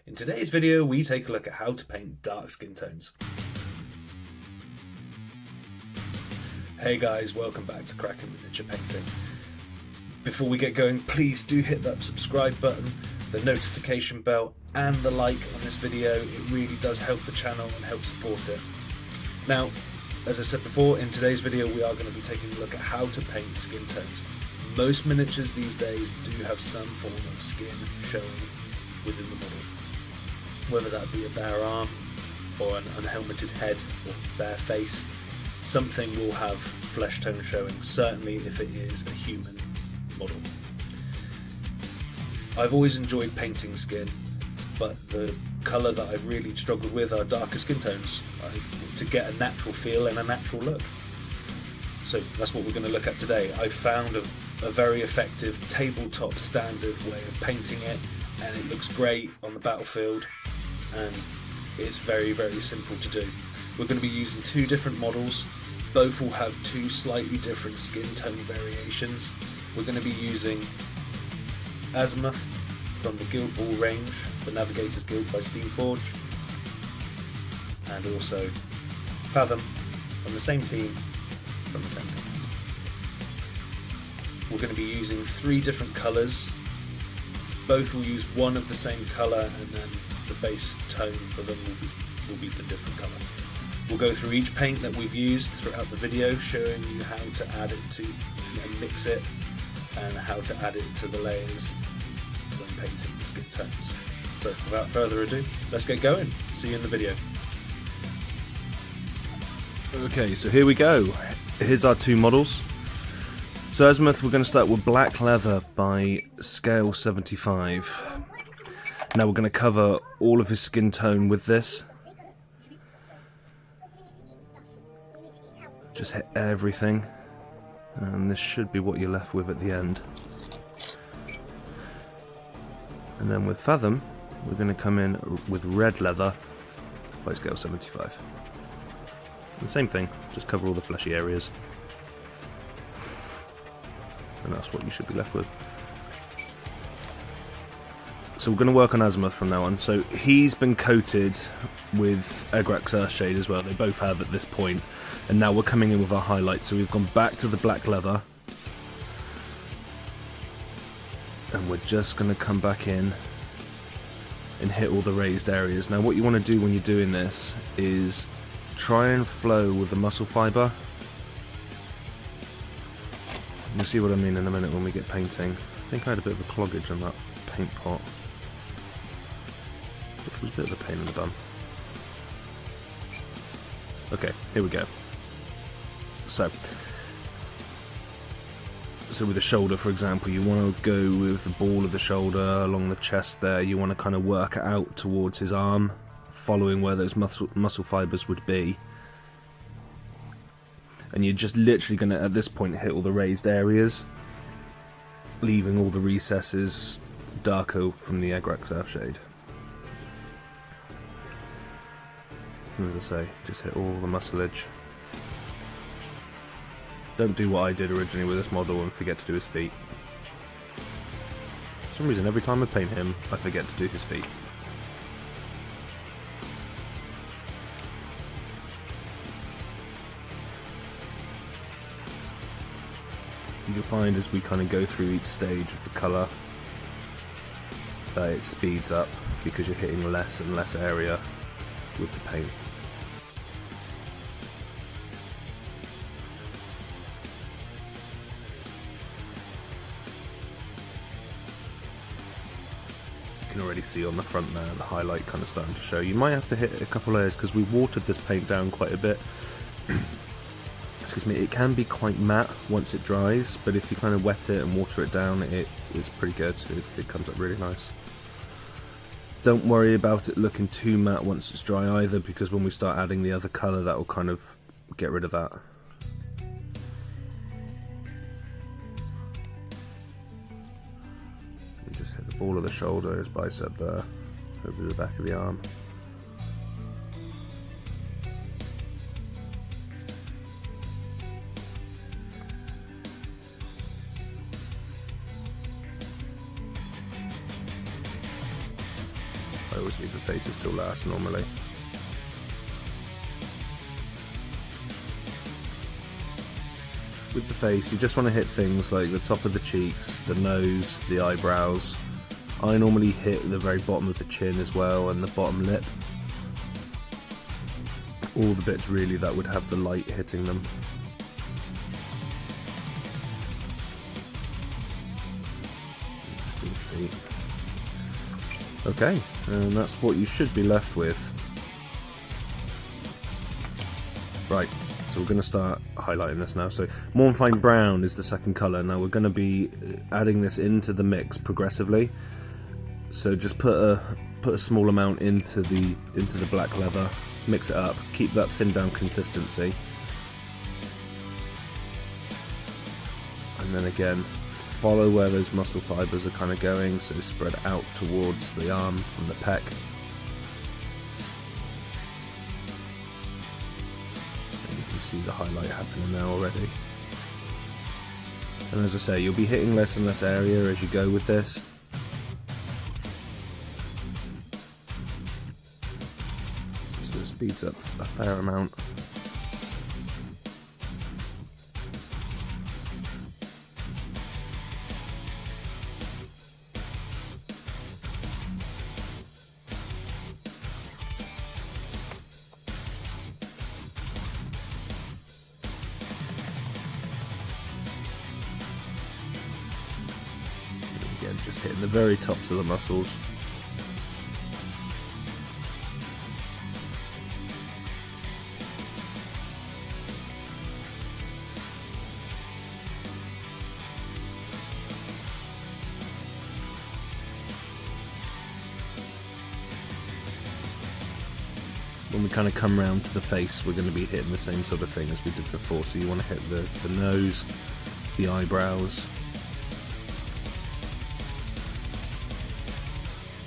In today's video, we take a look at how to paint dark skin tones. Hey guys, welcome back to Cracking Miniature Painting. Before we get going, please do hit that subscribe button, the notification bell and the like on this video. It really does help the channel and help support it. Now, as I said before, in today's video we are going to be taking a look at how to paint skin tones. Most miniatures these days do have some form of skin showing within the model. Whether that be a bare arm or an unhelmeted head or bare face, something will have flesh tone showing, certainly if it is a human model. I've always enjoyed painting skin, but the colour that I've really struggled with are darker skin tones, to get a natural feel and a natural look. So that's what we're going to look at today. I've found a very effective tabletop standard way of painting it, and it looks great on the battlefield, and it's very, very simple to do. We're going to be using two different models. Both will have two slightly different skin tone variations. We're going to be using Azimuth from the Guild Ball range, the Navigators Guild by Steamforge, and also Fathom from the same team, from the same company. We're going to be using three different colours. Both will use one of the same colour, and then the base tone for them will be the different colour. We'll go through each paint that we've used throughout the video, showing you how to add it to and mix it, and how to add it to the layers when painting the skin tones. So without further ado, let's get going. See you in the video. Okay, so here we go. Here's our two models. So Azimuth, we're going to start with black leather by scale 75. Now we're going to cover all of his skin tone with this. Just hit everything, and this should be what you're left with at the end. And then with Fathom, we're going to come in with red leather by scale 75. And same thing, just cover all the fleshy areas. And that's what you should be left with. So we're going to work on Azimuth from now on. So he's been coated with Agrax Earthshade as well. They both have at this point. And now we're coming in with our highlights. So we've gone back to the black leather. And we're just going to come back in and hit all the raised areas. Now what you want to do when you're doing this is try and flow with the muscle fibre. You'll see what I mean in a minute when we get painting. I think I had a bit of a cloggage on that paint pot, which was a bit of a pain in the bum. Okay, here we go. So with the shoulder, for example, you want to go with the ball of the shoulder along the chest there. You want to kind of work it out towards his arm, following where those muscle fibres would be. And you're just literally going to, at this point, hit all the raised areas, leaving all the recesses darker from the Agrax Earthshade. And as I say, just hit all the muscleage. Don't do what I did originally with this model and forget to do his feet. For some reason, every time I paint him, I forget to do his feet. And you'll find as we kind of go through each stage of the colour that it speeds up because you're hitting less and less area with the paint. You can already see on the front there the highlight kind of starting to show. You might have to hit a couple layers because we watered this paint down quite a bit. Excuse me, it can be quite matte once it dries, but if you kind of wet it and water it down, it's pretty good. It comes up really nice. Don't worry about it looking too matte once it's dry either, because when we start adding the other colour, that will kind of get rid of that. You just hit the ball of the shoulder, his bicep there, over the back of the arm. I always leave the faces till last normally. With the face, you just want to hit things like the top of the cheeks, the nose, the eyebrows. I normally hit the very bottom of the chin as well, and the bottom lip. All the bits really that would have the light hitting them. Just do the feet. Okay, and that's what you should be left with. Right, so we're going to start highlighting this now. So Mournfang Brown is the second colour. Now we're going to be adding this into the mix progressively. So just put a small amount into the black leather, mix it up, keep that thin down consistency, and then again follow where those muscle fibres are kind of going, so spread out towards the arm from the pec. And you can see the highlight happening now already. And as I say, you'll be hitting less and less area as you go with this. So it speeds up a fair amount. Again, just hitting the very tops of the muscles. When we kind of come round to the face, we're going to be hitting the same sort of thing as we did before. So you want to hit the nose, the eyebrows,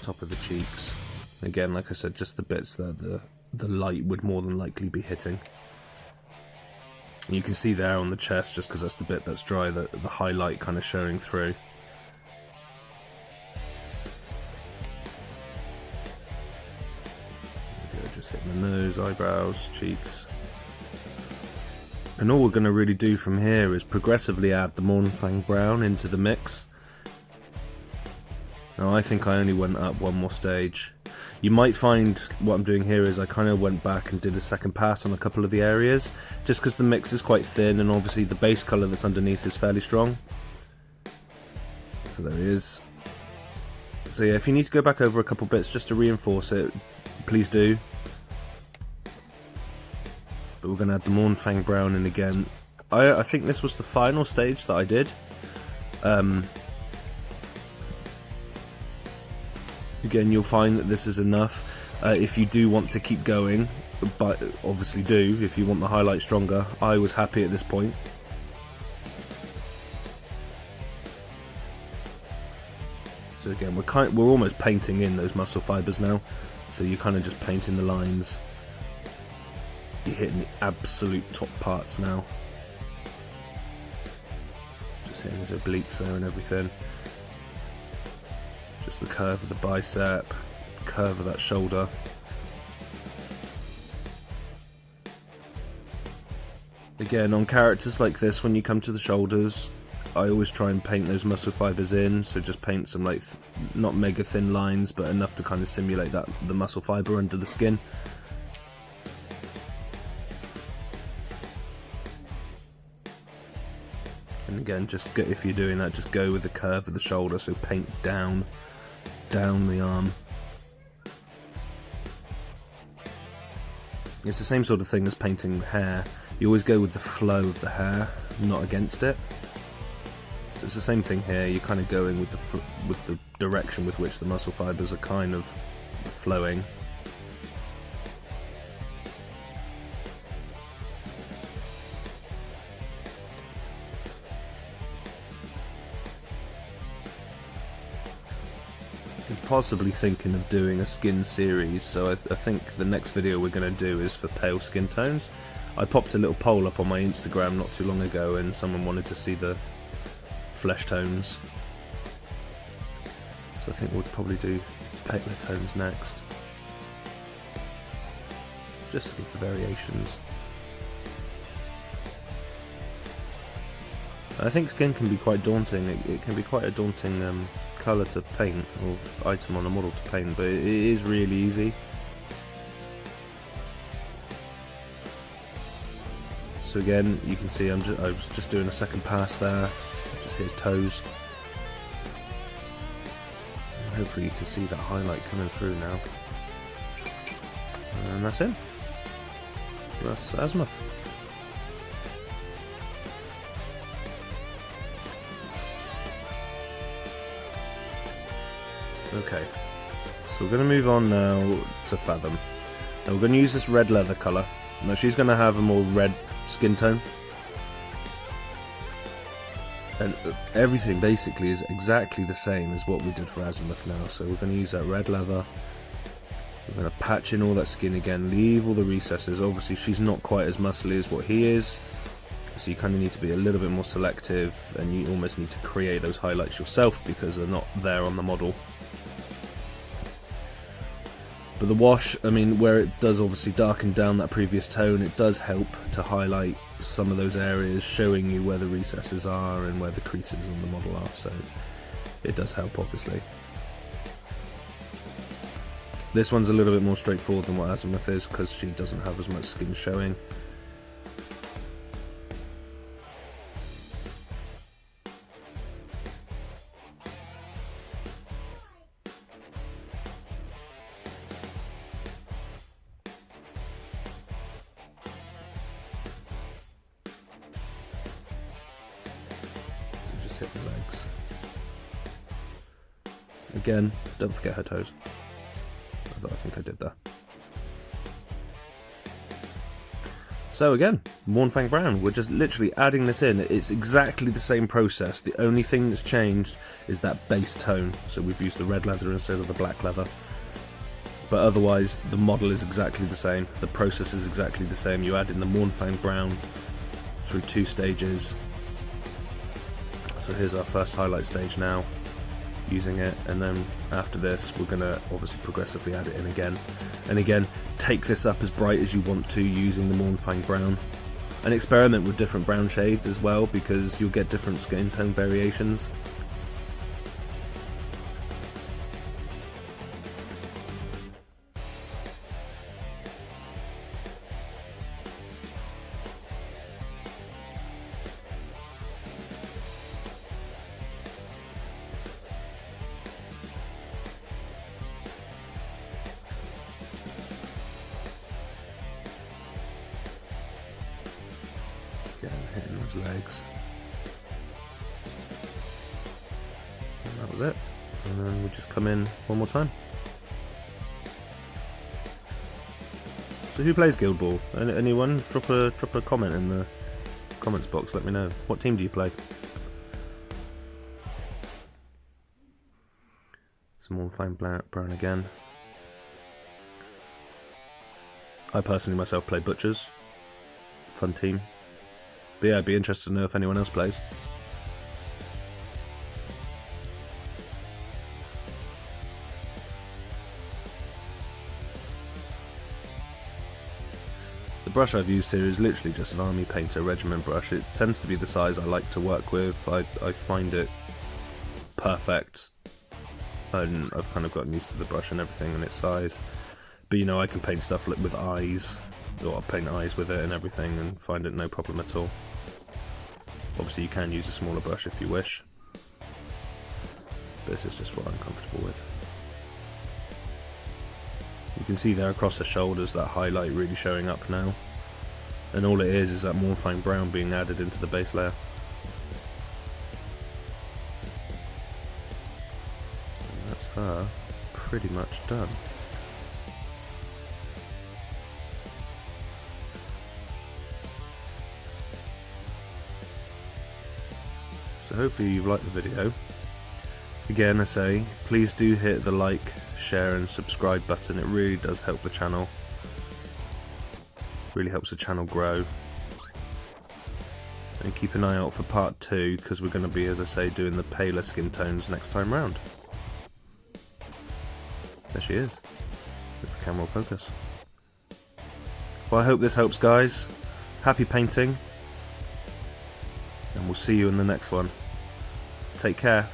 top of the cheeks. Again, like I said, just the bits that the light would more than likely be hitting. And you can see there on the chest, just because that's the bit that's dry, the highlight kind of showing through. Just hitting the nose, eyebrows, cheeks. And all we're going to really do from here is progressively add the Mournfang Brown into the mix. Now I think I only went up one more stage. You might find what I'm doing here is I kind of went back and did a second pass on a couple of the areas, just because the mix is quite thin and obviously the base colour that's underneath is fairly strong. So there he is. So yeah, if you need to go back over a couple bits just to reinforce it, please do. But we're going to add the Mournfang Brown in again. I think this was the final stage that I did. Again, you'll find that this is enough. If you do want to keep going, but obviously do, if you want the highlight stronger. I was happy at this point. So again, we're almost painting in those muscle fibres now. So you're kind of just painting the lines. You're hitting the absolute top parts now. Just hitting his obliques there and everything. Just the curve of the bicep, curve of that shoulder. Again, on characters like this, when you come to the shoulders, I always try and paint those muscle fibres in, so just paint some like, not mega thin lines, but enough to kind of simulate that the muscle fibre under the skin. And again, just go, if you're doing that, just go with the curve of the shoulder, so paint down the arm. It's the same sort of thing as painting hair. You always go with the flow of the hair, not against it. So it's the same thing here. You're kind of going with the direction with which the muscle fibres are kind of flowing. Possibly thinking of doing a skin series, so I think the next video we're going to do is for pale skin tones. I popped a little poll up on my Instagram not too long ago and someone wanted to see the flesh tones, so I think we'll probably do paler tones next. Just to give the variations. I think skin can be quite daunting. It can be quite a daunting colour to paint, or item on a model to paint, but it is really easy. So again, you can see I was just doing a second pass there. Just his toes. Hopefully you can see that highlight coming through now. And that's him. That's Azimuth. Okay, so we're going to move on now to Fathom. Now we're going to use this red leather colour. Now she's going to have a more red skin tone. And everything basically is exactly the same as what we did for Azimuth now. So we're going to use that red leather. We're going to patch in all that skin again, leave all the recesses. Obviously she's not quite as muscly as what he is. So you kind of need to be a little bit more selective, and you almost need to create those highlights yourself because they're not there on the model. But the wash, I mean, where it does obviously darken down that previous tone, it does help to highlight some of those areas, showing you where the recesses are and where the creases on the model are, so it does help obviously. This one's a little bit more straightforward than what Azimuth is because she doesn't have as much skin showing. Just hit the legs. Again, don't forget her toes. I think I did that. So again, Mournfang Brown, we're just literally adding this in. It's exactly the same process. The only thing that's changed is that base tone. So we've used the red leather instead of the black leather. But otherwise, the model is exactly the same. The process is exactly the same. You add in the Mournfang Brown through 2 stages. So here's our first highlight stage now, using it, and then after this we're going to obviously progressively add it in again. And again, take this up as bright as you want to using the Mournfang Brown. And experiment with different brown shades as well, because you'll get different skin tone variations. Again, hitting those legs. And that was it. And then we just come in one more time. So who plays Guild Ball? Anyone? Drop a comment in the comments box, let me know. What team do you play? Some more fine brown again. I personally myself play Butchers. Fun team. But yeah, I'd be interested to know if anyone else plays. The brush I've used here is literally just an Army Painter Regiment brush. It tends to be the size I like to work with. I find it perfect. And I've kind of gotten used to the brush and everything and its size. But you know, I can paint stuff with eyes, or I'll paint eyes with it and everything and find it no problem at all. Obviously you can use a smaller brush if you wish, but this is just what I'm comfortable with. You can see there across the shoulders that highlight really showing up now, and all it is that Mournfang Brown being added into the base layer. And that's her pretty much done. So hopefully you've liked the video. Again, I say, please do hit the like, share and subscribe button. It really does help the channel. Really helps the channel grow. And keep an eye out for part 2, because we're going to be, as I say, doing the paler skin tones next time round. There she is. If the camera will focus. Well, I hope this helps, guys. Happy painting. And we'll see you in the next one. Take care.